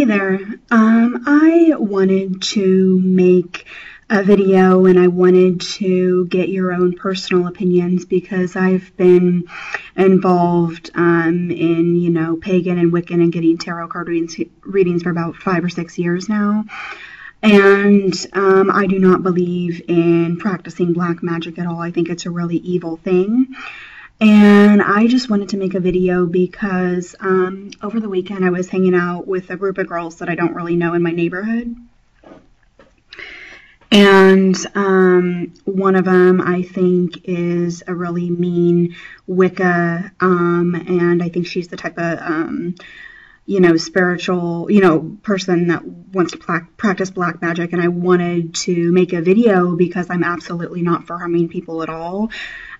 Hey there. I wanted to make a video and I wanted to get your own personal opinions because I've been involved in, pagan and Wiccan and getting tarot card readings for about 5 or 6 years now. And I do not believe in practicing black magic at all. I think it's a really evil thing. And I just wanted to make a video because over the weekend I was hanging out with a group of girls that I don't really know in my neighborhood. And one of them I think is a really mean Wicca, and I think she's the type of, spiritual, person that wants to practice black magic. And I wanted to make a video because I'm absolutely not for harming people at all.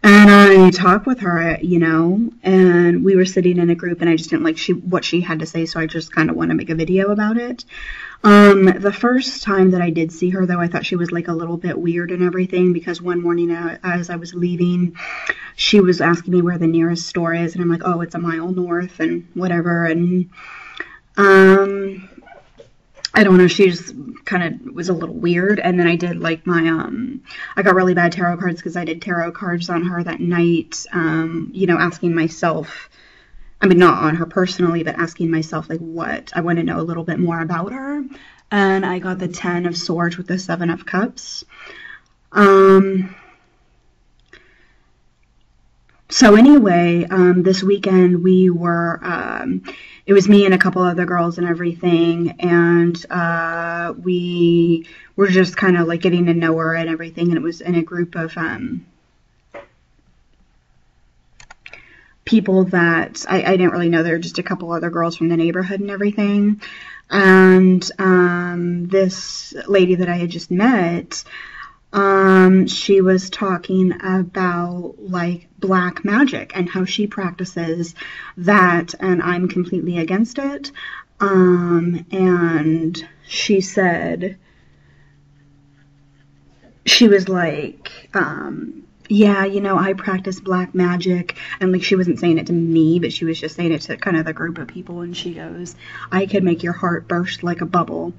And I talked with her, and we were sitting in a group and I just didn't like what she had to say, so I just kind of want to make a video about it. The first time that I did see her, though, I thought she was like a little bit weird and everything, because one morning as I was leaving, she was asking me where the nearest store is, and I'm like, oh, it's a mile north and whatever, and I don't know, she just kind of was a little weird. And then I did like I got really bad tarot cards because I did tarot cards on her that night, asking myself, not on her personally, but asking myself, like, what? I want to know a little bit more about her. And I got the 10 of Swords with the 7 of Cups. So anyway, this weekend we were, it was me and a couple other girls and everything, and we were just kind of like getting to know her and everything, and it was in a group of people that I didn't really know. There were just a couple other girls from the neighborhood and everything, and this lady that I had just met, she was talking about like black magic and how she practices that, and I'm completely against it. And she said, she was like, yeah, I practice black magic, and like she wasn't saying it to me, but she was just saying it to kind of the group of people, and she goes, I could make your heart burst like a bubble.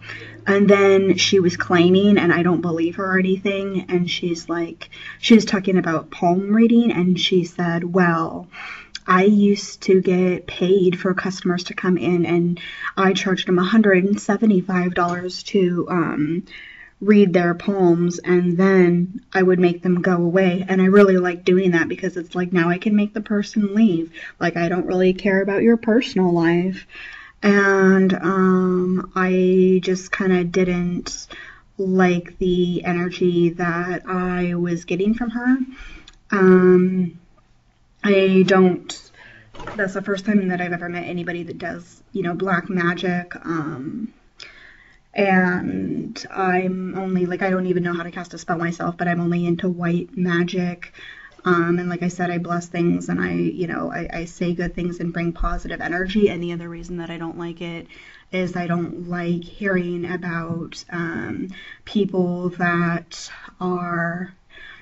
And then she was claiming, and I don't believe her or anything, and she's like, she was talking about palm reading, and she said, well, I used to get paid for customers to come in, and I charged them $175 to read their palms, and then I would make them go away. And I really like doing that because it's like, now I can make the person leave. Like, I don't really care about your personal life. And I just kind of didn't like the energy that I was getting from her. That's the first time that I've ever met anybody that does, black magic. And I'm only, like, I don't even know how to cast a spell myself, but I'm only into white magic. And like I said, I bless things, and I say good things and bring positive energy. And the other reason that I don't like it is I don't like hearing about people that are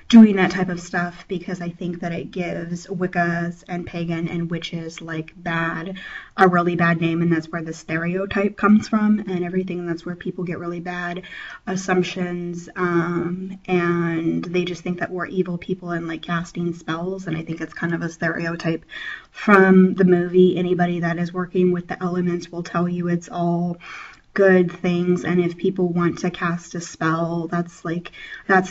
doing that type of stuff, because I think that it gives Wiccas and pagan and witches like a really bad name, and that's where the stereotype comes from and everything, and that's where people get really bad assumptions, and they just think that we're evil people and like casting spells. And I think it's kind of a stereotype from the movie. Anybody that is working with the elements will tell you it's all good things, and if people want to cast a spell, that's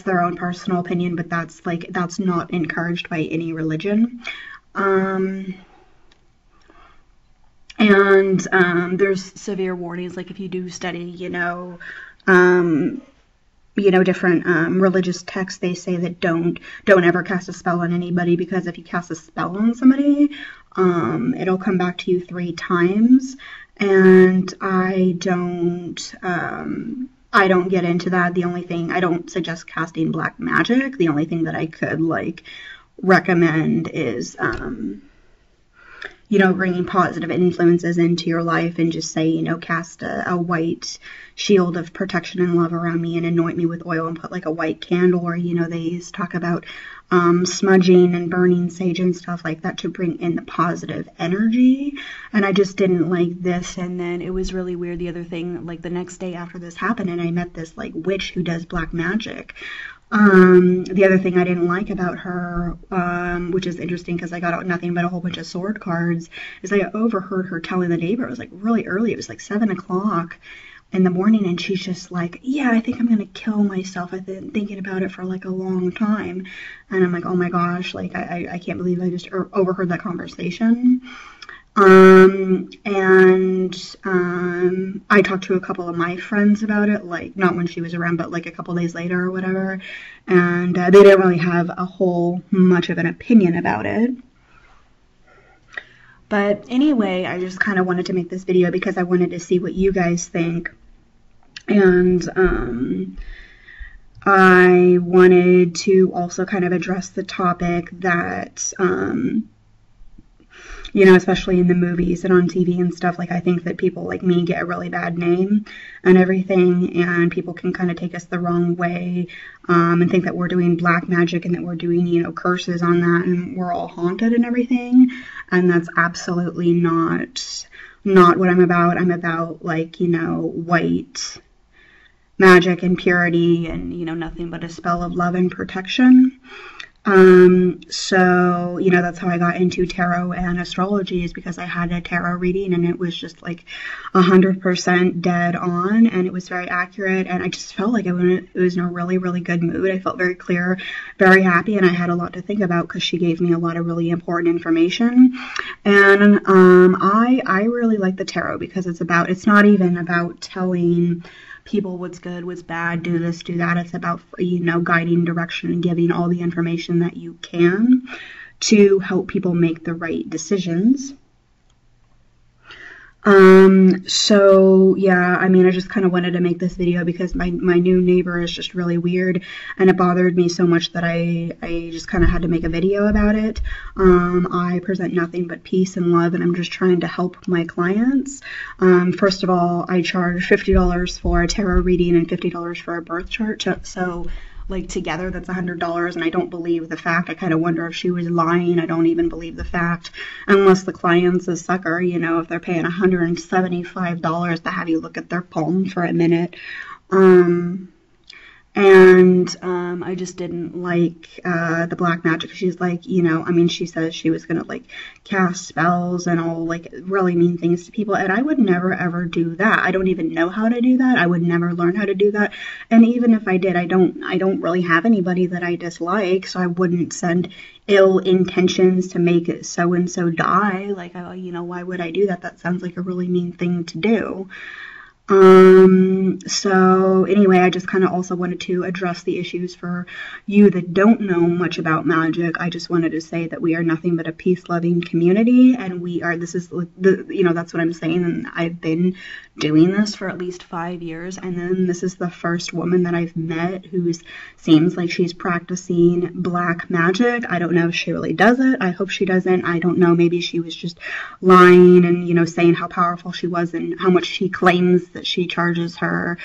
their own personal opinion, but that's not encouraged by any religion. And there's severe warnings, like if you do study, different religious texts, they say that don't ever cast a spell on anybody, because if you cast a spell on somebody, it'll come back to you 3 times. And I don't get into that. The only thing, I don't suggest casting black magic. The only thing that I could recommend is bringing positive influences into your life and just say, cast a white shield of protection and love around me and anoint me with oil and put like a white candle, or, they used to talk about smudging and burning sage and stuff like that to bring in the positive energy. And I just didn't like this. And then it was really weird. The other thing, like the next day after this happened, and I met this like witch who does black magic. The other thing I didn't like about her, which is interesting because I got out nothing but a whole bunch of sword cards, is I overheard her telling the neighbor, it was like really early, it was like 7 o'clock in the morning, and she's just like, yeah, I think I'm going to kill myself. I've been thinking about it for like a long time. And I'm like, oh my gosh, like I can't believe I just overheard that conversation. I talked to a couple of my friends about it, like not when she was around, but like a couple days later or whatever, and they didn't really have a whole much of an opinion about it. But anyway, I just kind of wanted to make this video because I wanted to see what you guys think, and I wanted to also kind of address the topic that especially in the movies and on TV and stuff, like I think that people like me get a really bad name and everything, and people can kind of take us the wrong way, and think that we're doing black magic and that we're doing, curses on that and we're all haunted and everything. And that's absolutely not what I'm about. I'm about like, white magic and purity and, nothing but a spell of love and protection. So, that's how I got into tarot and astrology, is because I had a tarot reading and it was just like 100% dead on, and it was very accurate, and I just felt like it was in a really, really good mood. I felt very clear, very happy, and I had a lot to think about because she gave me a lot of really important information. And I really like the tarot because it's not even about telling people what's good, what's bad, do this, do that. It's about, guiding direction and giving all the information that you can to help people make the right decisions. So yeah, I just kind of wanted to make this video because my new neighbor is just really weird, and it bothered me so much that I just kind of had to make a video about it. I present nothing but peace and love, and I'm just trying to help my clients. First of all, I charge $50 for a tarot reading and $50 for a birth chart, so like together that's $100, and I don't believe the fact. I kind of wonder if she was lying. I don't even believe the fact, unless the client's a sucker, if they're paying $175 to have you look at their palm for a minute. I just didn't like the black magic. She's like, she says she was gonna like cast spells and all like really mean things to people, and I would never ever do that. I don't even know how to do that. I would never learn how to do that. And even if I did, I don't really have anybody that I dislike, so I wouldn't send ill intentions to make it so and so die. Like, why would I do that? That sounds like a really mean thing to do. So anyway, I just kind of also wanted to address the issues for you that don't know much about magic. I just wanted to say that we are nothing but a peace-loving community, and this is that's what I'm saying, and I've been doing this for at least 5 years, and then this is the first woman that I've met who seems like she's practicing black magic. I don't know if she really does it. I hope she doesn't. I don't know. Maybe she was just lying and, saying how powerful she was and how much she claims that she charges her,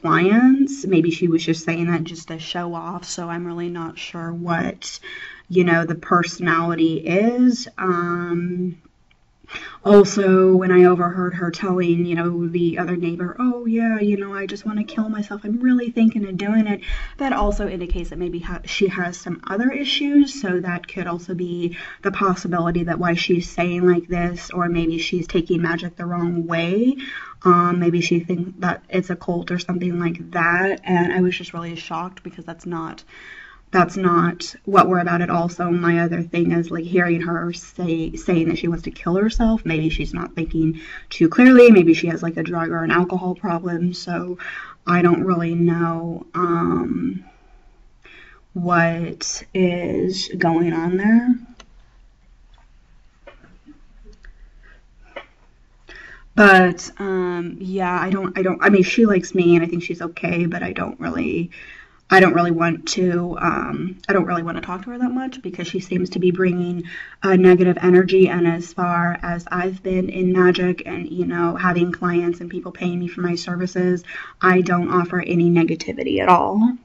clients. Maybe she was just saying that just to show off. So I'm really not sure what, the personality is. Also, when I overheard her telling, the other neighbor, oh yeah, I just want to kill myself, I'm really thinking of doing it, that also indicates that maybe she has some other issues, so that could also be the possibility that why she's saying like this, or maybe she's taking magic the wrong way. Maybe she thinks that it's a cult or something like that, and I was just really shocked because that's not what we're about at all. So my other thing is like hearing her saying that she wants to kill herself. Maybe she's not thinking too clearly. Maybe she has like a drug or an alcohol problem. So I don't really know what is going on there. But yeah, I mean, she likes me and I think she's okay, but I don't really I don't really want to talk to her that much because she seems to be bringing a negative energy. And as far as I've been in Magick and, having clients and people paying me for my services, I don't offer any negativity at all.